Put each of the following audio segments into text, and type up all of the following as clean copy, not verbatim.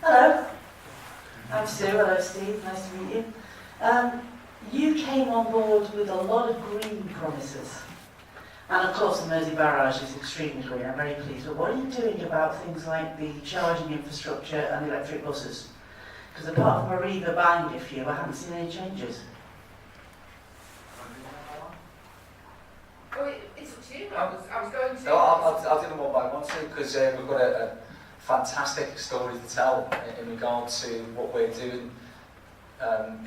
Hello, I'm Sue. Hello, Steve. Nice to meet you. You came on board with a lot of green promises. And of course, the Mersey barrage is extremely green. I'm very pleased. But what are you doing about things like the charging infrastructure and electric buses? Because apart from a Riva bang, if you, I haven't seen any changes. Oh, it's up to you. I was going to. No, I'll do them one by one too, because we've got a fantastic story to tell in regard to what we're doing,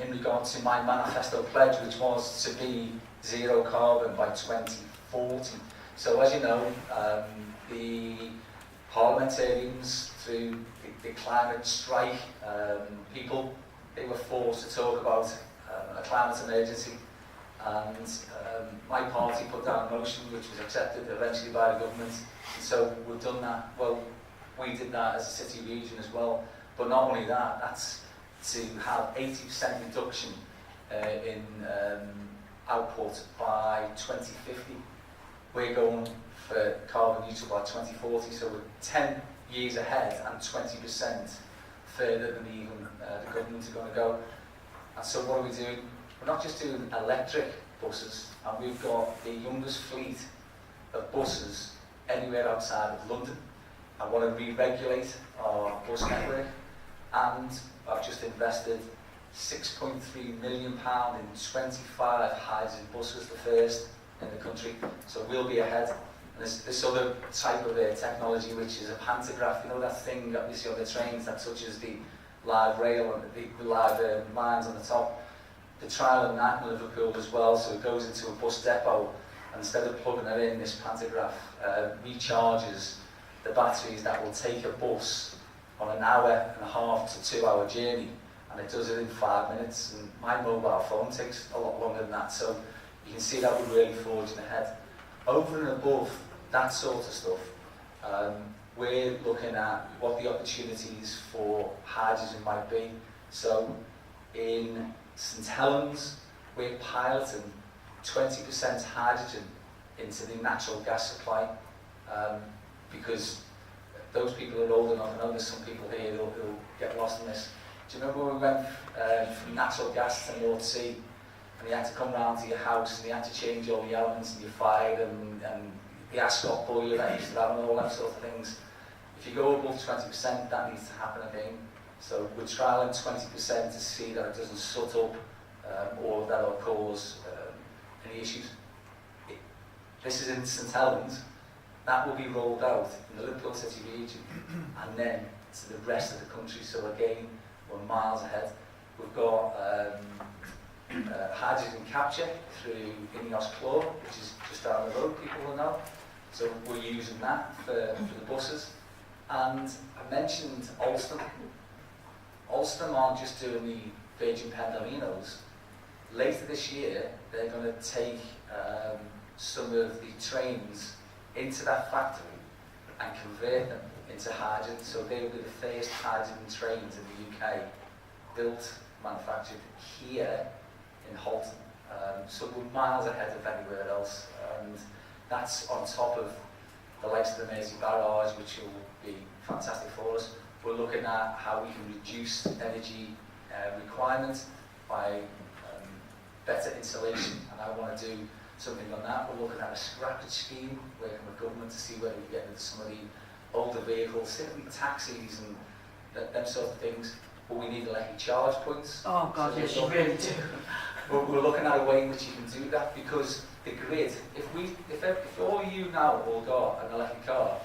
in regard to my manifesto pledge, which was to be zero carbon by 2040. So as you know, the parliamentarians, through the climate strike, people, they were forced to talk about a climate emergency. And my party put down a motion which was accepted eventually by the government. And so we've done that. Well, we did that as a city region as well. But not only that, that's to have 80% reduction in output by 2050. We're going for carbon neutral by 2040, so we're 10 years ahead and 20% further than even the government are going to go. And so what are we doing? We're not just doing electric buses, and we've got the youngest fleet of buses anywhere outside of London. I want to re-regulate our bus network, and I've just invested £6.3 million in 25 hydrogen buses, the first in the country. So we'll be ahead. And there's this other type of technology, which is a pantograph. You know that thing that you see on the trains that touches the live rail and the live lines on the top? The trial of that in Liverpool as well, so it goes into a bus depot, and instead of plugging it in, this pantograph recharges the batteries that will take a bus on an hour and a half to 2 hour journey, and it does it in 5 minutes. And my mobile phone takes a lot longer than that, so you can see that we're really forging ahead. Over and above that sort of stuff, we're looking at what the opportunities for hydrogen might be. So in St Helens, we're piloting 20% hydrogen into the natural gas supply, because those people are old enough. I know there's some people here who'll get lost in this. Do you remember when we went from natural gas to North Sea, and you had to come round to your house and you had to change all the elements in your fire and the ascot boiler that you used to have and all that sort of things? If you go above 20%, that needs to happen again. So we're trialling 20% to see that it doesn't soot up or that will cause any issues. This is in St Helens. That will be rolled out in the Liverpool city region and then to the rest of the country. So again, we're miles ahead. We've got hydrogen capture through Ineos Claw, which is just down the road, people will know. So we're using that for the buses. And I mentioned Alstom. Alstom aren't just doing the Virgin Pendolinos. Later this year, they're going to take some of the trains into that factory and convert them into hydrogen. So they will be the first hydrogen trains in the UK built, manufactured here in Halton. So we're miles ahead of anywhere else. And that's on top of the likes of the Mersey barrage, which will be fantastic for us. We're looking at how we can reduce energy requirements by better insulation, and I want to do something on that. We're looking at a scrappage scheme, working with government to see whether we get into some of the older vehicles, certainly taxis and them sort of things. But we need electric charge points. Oh God, so yes, you really do. We're looking at a way in which you can do that, because the grid, if all you now all got an electric car,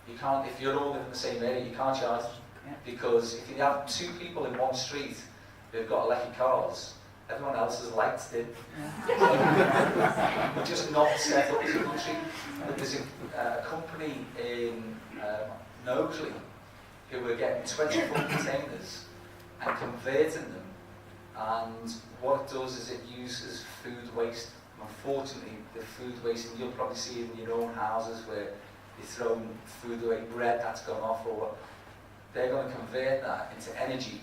you can't, if you're all in the same area, you can't charge them. Yeah. Because if you have two people in one street who've got electric cars, everyone else has lights in. Yeah. We're just not set up as a country. But there's a company in Nogley who are getting 20-foot containers and converting them. And what it does is it uses food waste. Unfortunately, the food waste, and you'll probably see it in your own houses where you throw food away, bread that's gone off, or what. They're going to convert that into energy.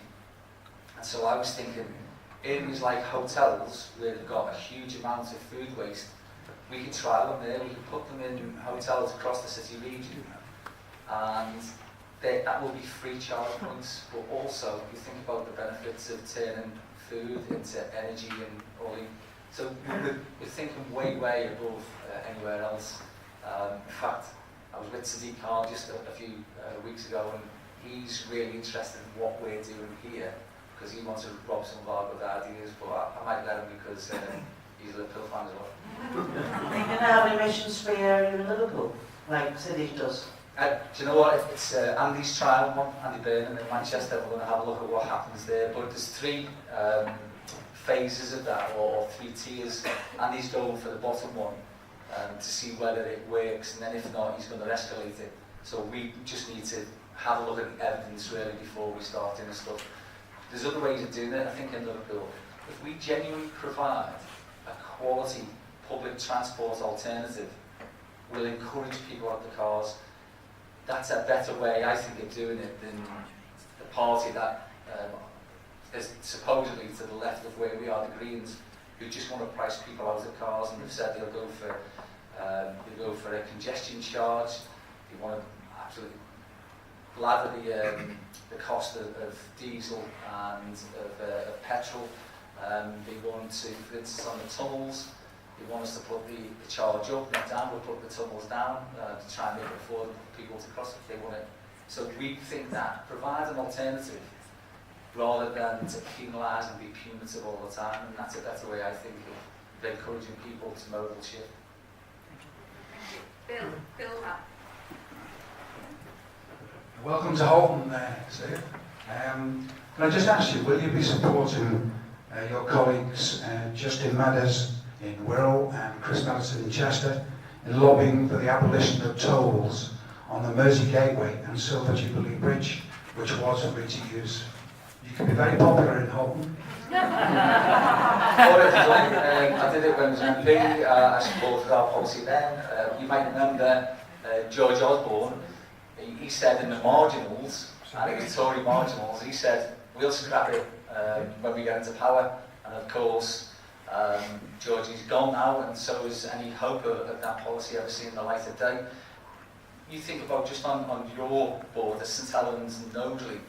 And so I was thinking, areas like hotels where they've got a huge amount of food waste, we could trial them there, we could put them in hotels across the city region and that will be free charge points, but also you think about the benefits of turning food into energy and oil. So we're thinking way above anywhere else. In fact, I was with Sadiq Khan just a few weeks ago, and he's really interested in what we're doing here because he wants to rob some of our good ideas, but I might let him because he's a Liverpool fan as well. Are you going to have an emissions-free area in Liverpool, like Sadiq does? Do you know what? It's Andy's trial one, Andy Burnham in Manchester. We're going to have a look at what happens there. But there's three phases of that, or three tiers. Andy's going for the bottom one to see whether it works, and then if not, he's going to escalate it. So we just need to have a look at the evidence really before we start doing stuff. There's other ways of doing it, I think, in Liverpool. If we genuinely provide a quality public transport alternative, we'll encourage people out the cars. That's a better way, I think, of doing it than the party that is supposedly to the left of where we are, the Greens, who just want to price people out of cars, and they've said they'll go for a congestion charge. They want to absolutely lather the cost of diesel and of petrol. They want to, for instance, on the tunnels, they want us to put the charge up, not down. We'll put the tunnels down to try and make it affordable for people to cross if they want it. So we think that provides an alternative rather than to penalise and be punitive all the time, and that's a better way, I think, of encouraging people to modal shift. Thank you. Bill Hutt. Welcome to Halton, Steve. Can I just ask you, will you be supporting your colleagues Justin Madders in Wirral and Chris Madison in Chester in lobbying for the abolition of tolls on the Mersey Gateway and Silver Jubilee Bridge, which was free to use? You can be very popular in Halton. I did it when I was MP. I supported our policy then. You might remember George Osborne. He said in the marginals, I think the Tory marginals, he said, we'll scrap it when we get into power. And of course, George is gone now, and so is any hope of that policy ever seeing the light of day. You think about just on your board, the St Helens and Knowsley,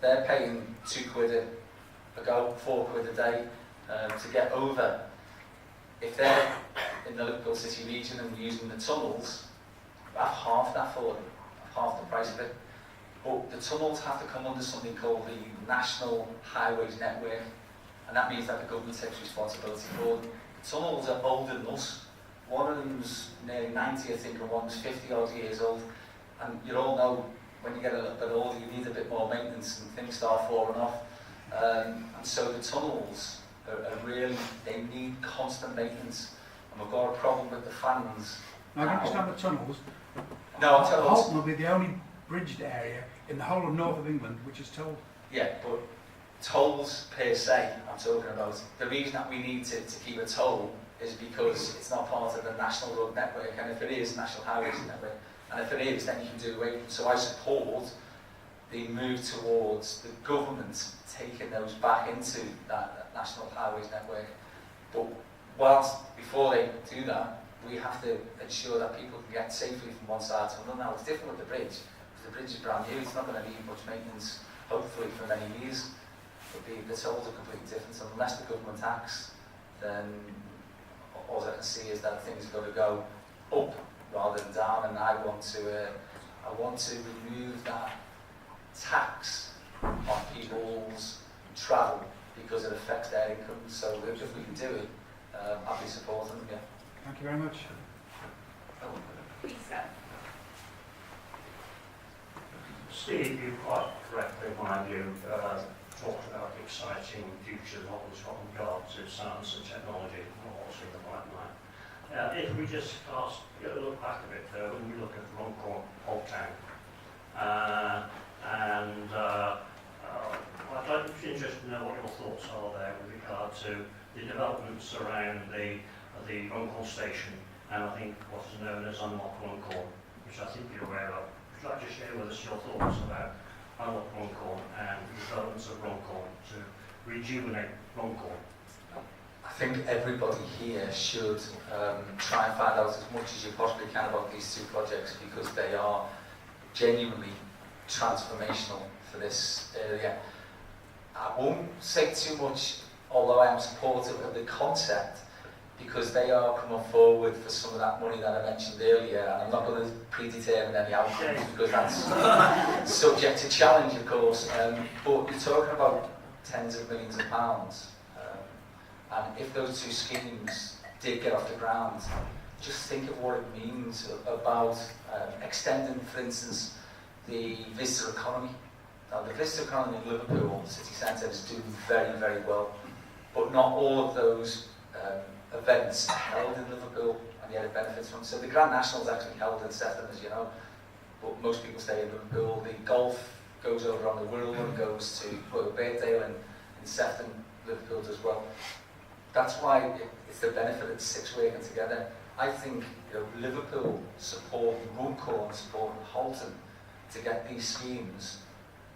they're paying £2 a go, £4 a day to get over. If they're in the Liverpool City region and using the tunnels, have half that for them, half the price of it. But the tunnels have to come under something called the National Highways Network, and that means that the government takes responsibility for them. The tunnels are older than us. One of them's nearly 90, I think, and one's 50 odd years old. And you all know when you get a little bit older, you need a bit more maintenance and things start falling off. And so the tunnels are really, they need constant maintenance. And we've got a problem with the fans. Now, I don't understand the tunnels. No, I'll tell you what. Halton will be the only bridged area in the whole of north of England which is tolled. Yeah, but tolls per se, I'm talking about. The reason that we need to keep a toll is because it's not part of the National Road Network, and if it is, National Highways Network, and if it is, then you can do away with it. So I support the move towards the government taking those back into that National Highways Network. But whilst, before they do that, we have to ensure that people can get safely from one side to another. Now, it's different with the bridge, because the bridge is brand new, it's not going to need much maintenance, hopefully, for many years. But the tolls are completely different, so unless the government acts, then all I can see is that things are going to go up rather than down, and I want to remove that tax on people's travel because it affects their income. So if we can do it, I'll be supporting them. Yeah. Thank you very much. Lisa. Steve, you quite correctly, in my view, talked about the exciting future of what Scotland Yard to science and technology, all in the right line. If we just look back a bit, though, when you look at Runcorn, Old Town, I'd be interested to know what your thoughts are there with regard to the developments around the Runcorn station, and I think what is known as Unlock Runcorn, which I think you're aware of. Would you like to share with us your thoughts about Unlock Runcorn and the developments of Runcorn to rejuvenate Runcorn? I think everybody here should try and find out as much as you possibly can about these two projects, because they are genuinely transformational for this area. I won't say too much, although I am supportive of the concept, because they are coming forward for some of that money that I mentioned earlier, and I'm not going to predetermine any outcomes because that's subject to challenge, of course. But you're talking about tens of millions of pounds, and if those two schemes did get off the ground, just think of what it means about extending, for instance, the visitor economy. Now, the visitor economy in Liverpool city centre is doing very, very well, but not all of those events are held in Liverpool, and yet it benefits from. So the Grand National is actually held in Sefton, as you know, but most people stay in Liverpool. The golf goes over on the Wirral and goes to Birkdale and in Sefton, Liverpool as well. That's why it's the benefit of the six working together. I think Liverpool supporting Runcorn, supporting Halton to get these schemes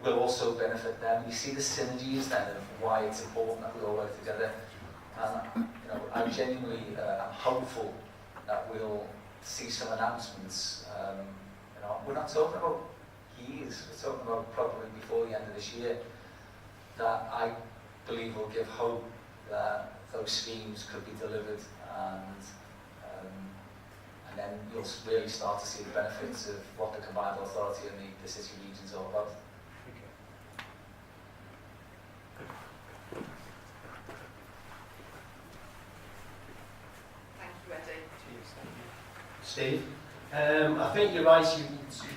will also benefit them. You see the synergies then of why it's important that we all work together. And I genuinely am hopeful that we'll see some announcements. We're not talking about years, we're talking about probably before the end of this year, that I believe will give hope that those schemes could be delivered, and then you'll really start to see the benefits of what the combined authority and the city regions are about. Steve, I think you're right, you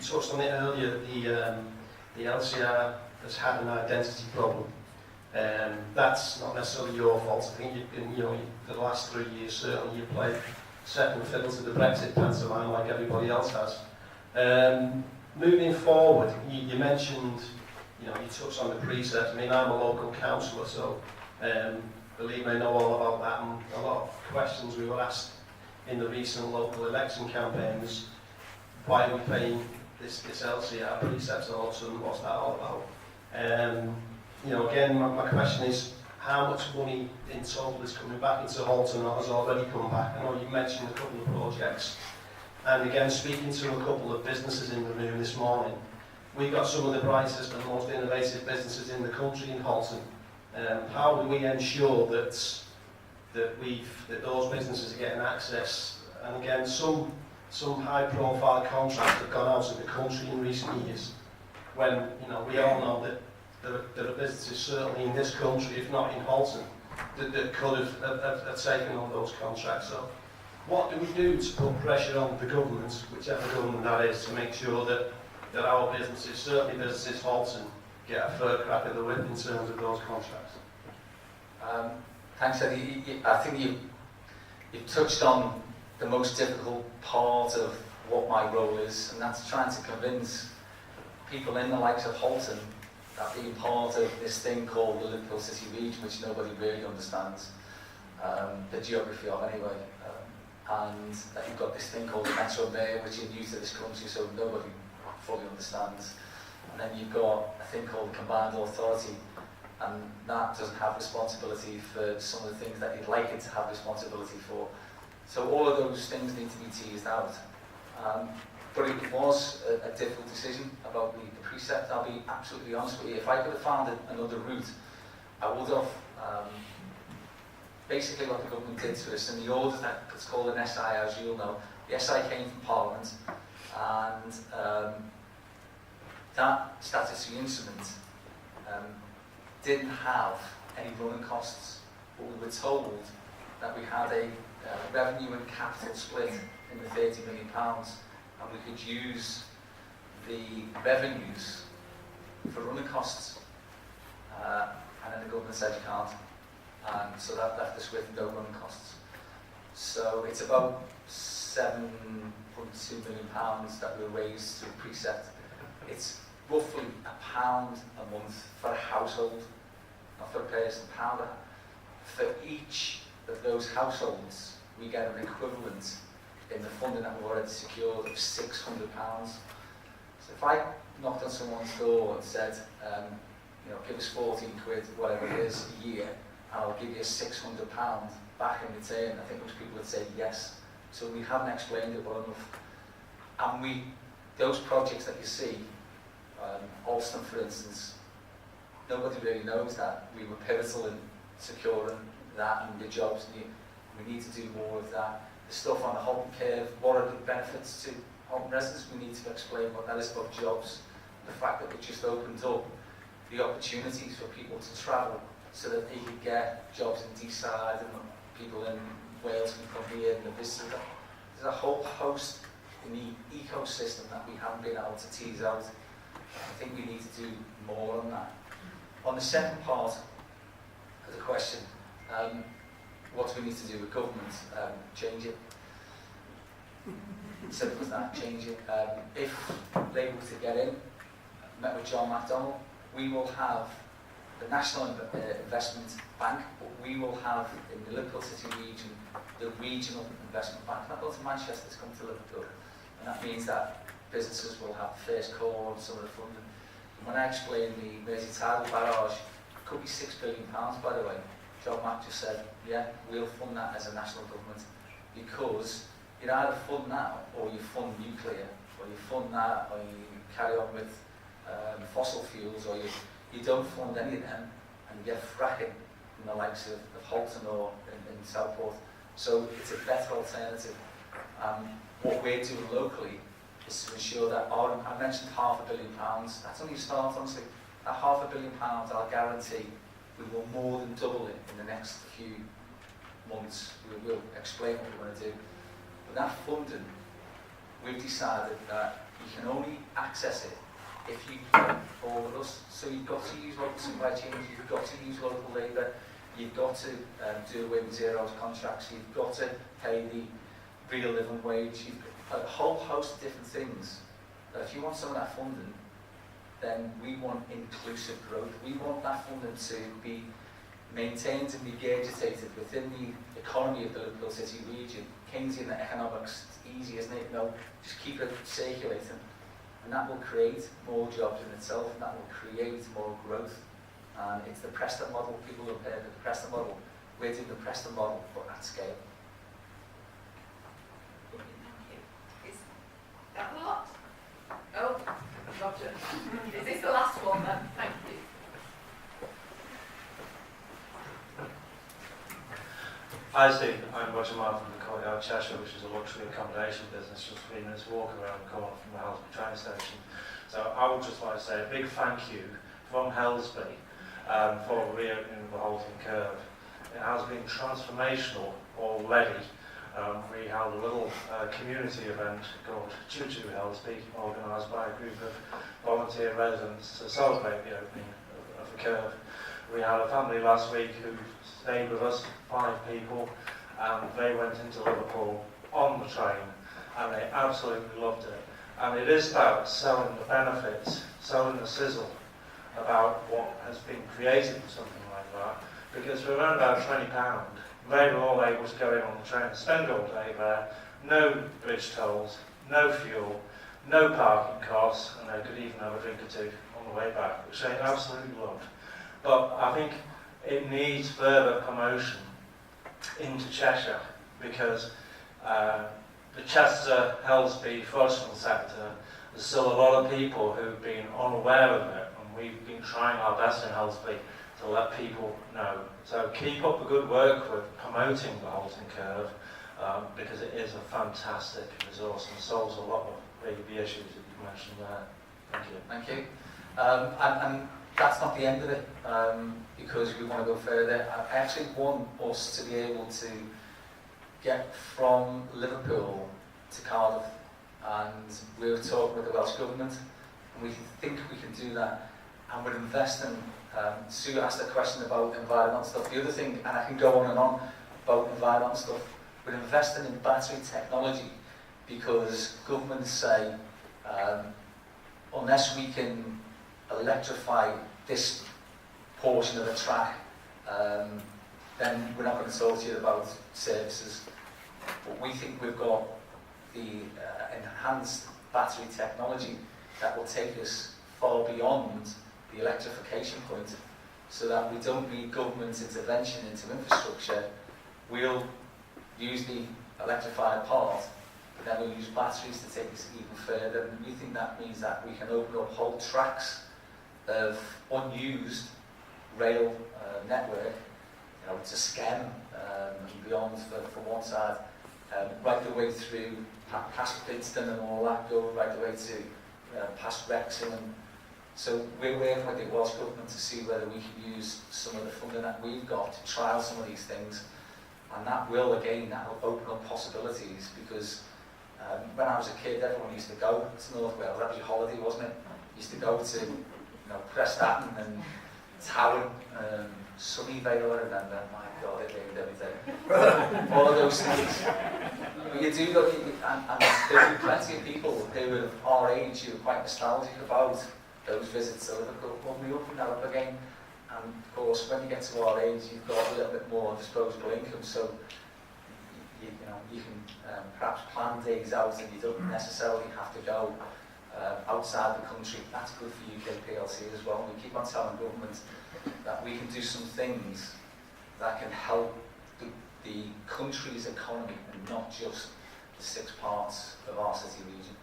touched on it earlier, the LCR has had an identity problem. That's not necessarily your fault. I think you've been, for the last 3 years certainly you've played second fiddle to the Brexit pantomime like everybody else has. Moving forward, you mentioned, you touched on the precepts. I mean, I'm a local councillor, so believe me, I know all about that, and a lot of questions we were asked in the recent local election campaigns. Why are we paying this LCR precepts and Halton? What's that all about? Again, my question is, how much money in total is coming back into Halton or has already come back? I know you mentioned a couple of projects. And again, speaking to a couple of businesses in the room this morning, we've got some of the brightest and most innovative businesses in the country in Halton. How do we ensure that those businesses are getting access? And again, some high-profile contracts have gone out of the country in recent years, when we all know that there are businesses certainly in this country, if not in Halton, that could have taken on those contracts. So what do we do to put pressure on the government, whichever government that is, to make sure that our businesses, certainly businesses Halton, get a fair crack at the whip in terms of those contracts? Thanks, Eddie. I think you've touched on the most difficult part of what my role is, and that's trying to convince people in the likes of Halton that being part of this thing called the Liverpool City Region, which nobody really understands the geography of anyway, and that you've got this thing called the Metro Mayor, which is new to this country, so nobody fully understands. And then you've got a thing called the Combined Authority, and that doesn't have responsibility for some of the things that you'd like it to have responsibility for. So all of those things need to be teased out. But it was a difficult decision about the precept. I'll be absolutely honest with you. If I could have found another route, I would have. Basically what the government did to us, in the order that it's called an SI, as you'll know, the SI came from Parliament, and that statutory instrument didn't have any running costs, but we were told that we had a revenue and capital split in the £30 million, and we could use the revenues for running costs. And then the government said you can't, and so that left us with no running costs. So it's about £7.2 million that we raised through precept. It's roughly £1 a month for a household, not for a person, £1. For each of those households, we get an equivalent in the funding that we've already secured of £600. So if I knocked on someone's door and said, give us 14 quid, whatever it is, a year, and I'll give you £600 back in return, I think most people would say yes. So we haven't explained it well enough. And those projects that you see Alston, for instance, nobody really knows that we were pivotal in securing that and the jobs. We need to do more of that. The stuff on the Halton curve, what are the benefits to Halton residents? We need to explain what that is about jobs. The fact that we just opened up the opportunities for people to travel so that they could get jobs in Deeside and people in Wales can come here and visit them. There's a whole host in the ecosystem that we haven't been able to tease out. I think we need to do more on that. On the second part of the question, what do we need to do with government? Change it. Simple as that, change it. If they were to get in, met with John McDonnell, we will have the National Investment Bank, but we will have in the Liverpool City region the Regional Investment Bank. Not go to Manchester to come to Liverpool. And that means that businesses will have first call on some of the funding. And when I explain the Mersey Tidal barrage, it could be £6 billion, by the way. John Mack just said, yeah, we'll fund that as a national government, because you either fund that or you fund nuclear, or you fund that or you carry on with fossil fuels, or you don't fund any of them and you get fracking in the likes of Halton or in Southport. So it's a better alternative. What we're doing locally is to ensure that I mentioned £500 million. That's only a start, honestly. That £500 million, I'll guarantee, we will more than double it in the next few months. We will explain what we want to do. But that funding, we've decided that you can only access it if you all with us. So you've got to use local supply chains, you've got to use local labour, you've got to do away with 0 hours contracts, you've got to pay the real living wage, you've got a whole host of different things. That if you want some of that funding, then we want inclusive growth. We want that funding to be maintained and regurgitated within the economy of the Liverpool City region. Keynesian economics, it's easy, isn't it? No, just keep it circulating. And that will create more jobs in itself, and that will create more growth. And it's the Preston model. People have heard of the Preston model. We're doing the Preston model, but at scale. Thank you. Is that the lot? Oh, Roger. Is this the last one then? Thank you. Hi Steve, I'm Roger Martin from the Courtyard Cheshire, which is a luxury accommodation business just 3 minutes walk around the corner from the Helsby train station. So I would just like to say a big thank you from Helsby for reopening the Halton Curve. It has been transformational already. We held a little community event called Choo Choo Helsby, organised by a group of volunteer residents to celebrate the opening of the curve. We had a family last week who stayed with us, 5 people, and they went into Liverpool on the train, and they absolutely loved it. And it is about selling the benefits, selling the sizzle about what has been created for something like that, because for around about £20, they were all able to go in on the train and spend all day there, no bridge tolls, no fuel, no parking costs, and they could even have a drink or two on the way back, which they absolutely loved. But I think it needs further promotion into Cheshire, because the Chester, Helsby, Frodsham sector, there's still a lot of people who've been unaware of it, and we've been trying our best in Helsby to let people know. So keep up the good work with promoting the Halton Curve, because it is a fantastic resource and solves a lot of the issues that you've mentioned there. Thank you. Thank you. And that's not the end of it, because we want to go further. I actually want us to be able to get from Liverpool to Cardiff, and we were talking with the Welsh Government, and we think we can do that, and we're investing. Sue asked a question about environmental stuff. The other thing, and I can go on and on about environmental stuff, we're investing in battery technology, because governments say, unless we can electrify this portion of the track, then we're not going to talk to you about services. But we think we've got the enhanced battery technology that will take us far beyond the electrification point, so that we don't need government intervention into infrastructure. We'll use the electrified part, but then we'll use batteries to take us even further, and we think that means that we can open up whole tracks of unused rail network, to Skem and beyond for one side, right the way through past Bidston and all that, go right the way to past Wrexham. And so we're working with the Welsh Government to see whether we can use some of the funding that we've got to trial some of these things, and that will open up possibilities, because when I was a kid, everyone used to go to North Wales. That was your holiday, wasn't it? You used to go to Prestatyn and Towyn, Sunnyvale, I remember. My God, it rained every day. All of those things. But you do look, and there were plenty of people who are our age who are quite nostalgic about those visits to Liverpool. Well, we opened that up again, and of course, when you get to our age, you've got a little bit more disposable income, so you can perhaps plan days out, and you don't necessarily have to go outside the country. That's good for UK PLC as well. We keep on telling government that we can do some things that can help the country's economy, and not just the 6 parts of our city region.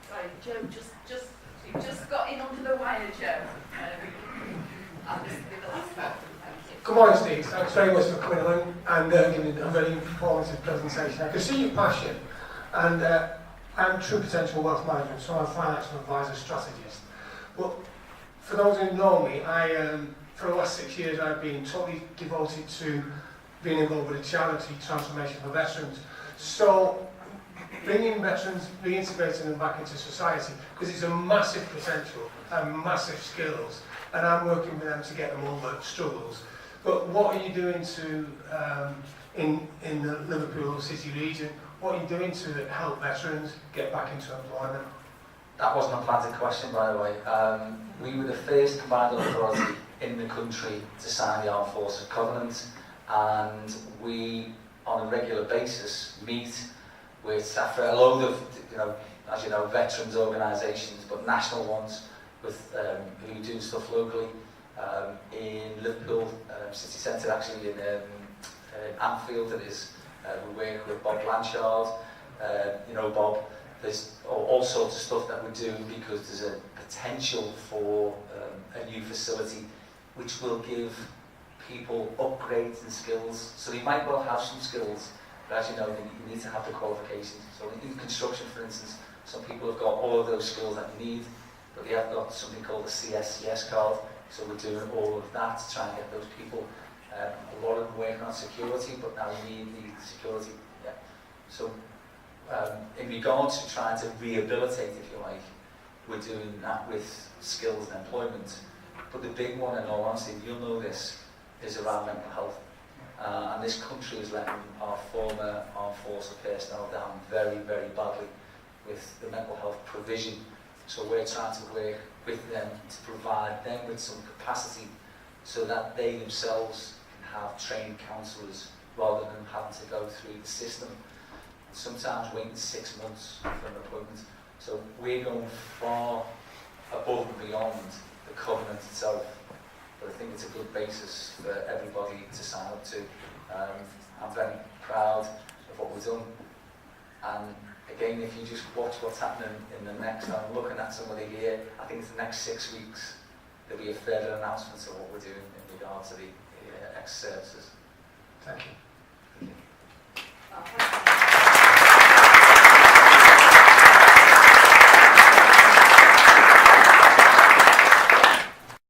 Sorry, Joe, you've just got in under the wire, Joe. I'll just do the last one. Thank you. Good morning, Steve. Thanks very much for coming along and giving a very informative presentation. I can see your passion, and I'm True Potential Wealth Management, so I'm a financial advisor strategist. But for those who know me, for the last 6 years I've been totally devoted to being involved with a charity transformation for veterans. So bringing veterans, reintegrating them back into society, because it's a massive potential and massive skills, and I'm working with them to get them over struggles. But what are you doing to, in the Liverpool City region, what are you doing to help veterans get back into employment? That wasn't a planted question, by the way. We were the first combined authority in the country to sign the Armed Forces Covenant, and we, on a regular basis, meet with staff for a load of, as you know, veterans organisations, but national ones, with who do stuff locally. In Liverpool city centre, actually in Anfield, it is. We work with Bob Blanchard. Bob. There's all sorts of stuff that we're doing, because there's a potential for a new facility which will give people upgrades in skills. So they might well have some skills, but as you know, you need to have the qualifications. So in construction, for instance, some people have got all of those skills that you need, but they have got something called a CSCS card. So we're doing all of that to try and get those people. A lot of them working on security, but now we need the security. Yeah. So in regards to trying to rehabilitate, if you like, we're doing that with skills and employment. But the big one, in all honesty, you'll know this, is around mental health. And this country is letting our former armed forces personnel down very, very badly with the mental health provision. So we're trying to work with them to provide them with some capacity so that they themselves can have trained counsellors rather than having to go through the system. Sometimes waiting 6 months for an appointment. So we're going far above and beyond the covenant itself. But I think it's a good basis for everybody to sign up to. I'm very proud of what we've done. And again, if you just watch what's happening in the next, I'm looking at somebody here, I think it's the next 6 weeks, there'll be a further announcement of what we're doing in regard to the ex-services. Thank you.